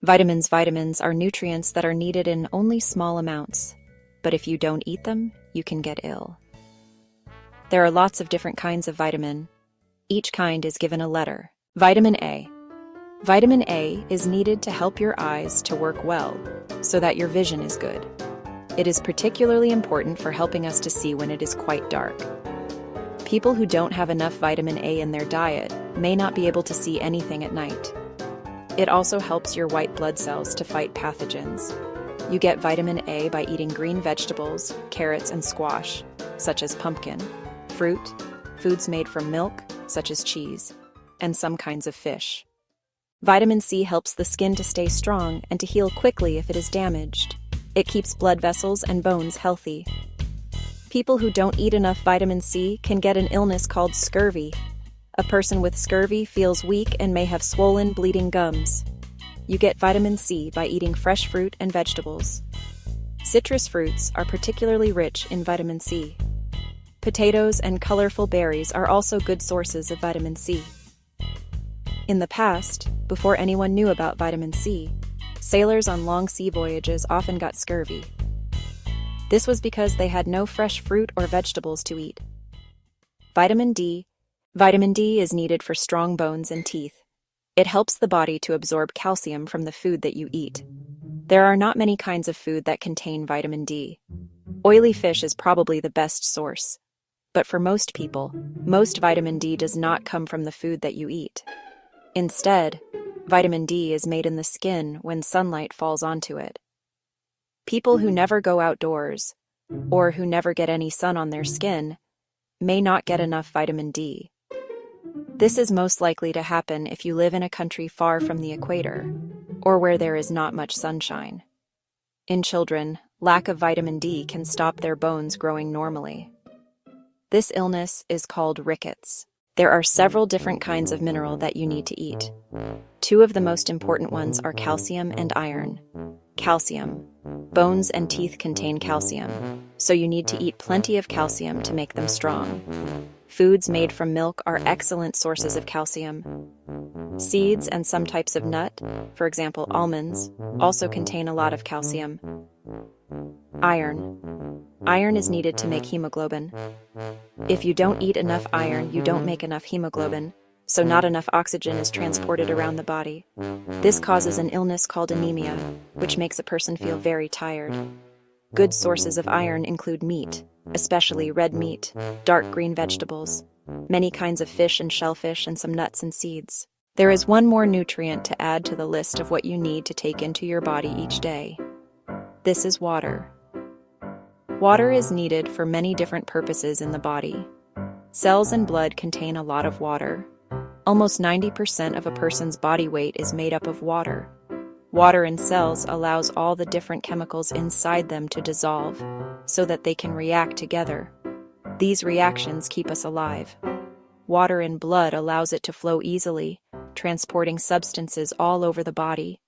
Vitamins are nutrients that are needed in only small amounts, but if you don't eat them, you can get ill. There are lots of different kinds of vitamin. Each kind is given a letter. Vitamin A. Vitamin A is needed to help your eyes to work well, so that your vision is good. It is particularly important for helping us to see when it is quite dark. People who don't have enough vitamin A in their diet may not be able to see anything at night. It also helps your white blood cells to fight pathogens. You get vitamin A by eating green vegetables, carrots, and squash, such as pumpkin, fruit, foods made from milk, such as cheese, and some kinds of fish. Vitamin C helps the skin to stay strong and to heal quickly if it is damaged. It keeps blood vessels and bones healthy. People who don't eat enough vitamin C can get an illness called scurvy. A person with scurvy feels weak and may have swollen, bleeding gums. You get vitamin C by eating fresh fruit and vegetables. Citrus fruits are particularly rich in vitamin C. Potatoes and colorful berries are also good sources of vitamin C. In the past, before anyone knew about vitamin C, sailors on long sea voyages often got scurvy. This was because they had no fresh fruit or vegetables to eat. Vitamin D. Vitamin D is needed for strong bones and teeth. It helps the body to absorb calcium from the food that you eat. There are not many kinds of food that contain vitamin D. Oily fish is probably the best source. But for most people, most vitamin D does not come from the food that you eat. Instead, vitamin D is made in the skin when sunlight falls onto it. People who never go outdoors, or who never get any sun on their skin, may not get enough vitamin D. This is most likely to happen if you live in a country far from the equator, or where there is not much sunshine. In children, lack of vitamin D can stop their bones growing normally. This illness is called rickets. There are several different kinds of mineral that you need to eat. Two of the most important ones are calcium and iron. Calcium. Bones and teeth contain calcium, so you need to eat plenty of calcium to make them strong. Foods made from milk are excellent sources of calcium. Seeds and some types of nut, for example almonds, also contain a lot of calcium. Iron. Iron is needed to make hemoglobin. If you don't eat enough iron, you don't make enough hemoglobin, so not enough oxygen is transported around the body. This causes an illness called anemia, which makes a person feel very tired. Good sources of iron include meat, especially red meat, dark green vegetables, many kinds of fish and shellfish, and some nuts and seeds. There is one more nutrient to add to the list of what you need to take into your body each day. This is water. Water is needed for many different purposes in the body. Cells and blood contain a lot of water. Almost 90% of a person's body weight is made up of water. Water in cells allows all the different chemicals inside them to dissolve, so that they can react together. These reactions keep us alive. Water in blood allows it to flow easily, transporting substances all over the body.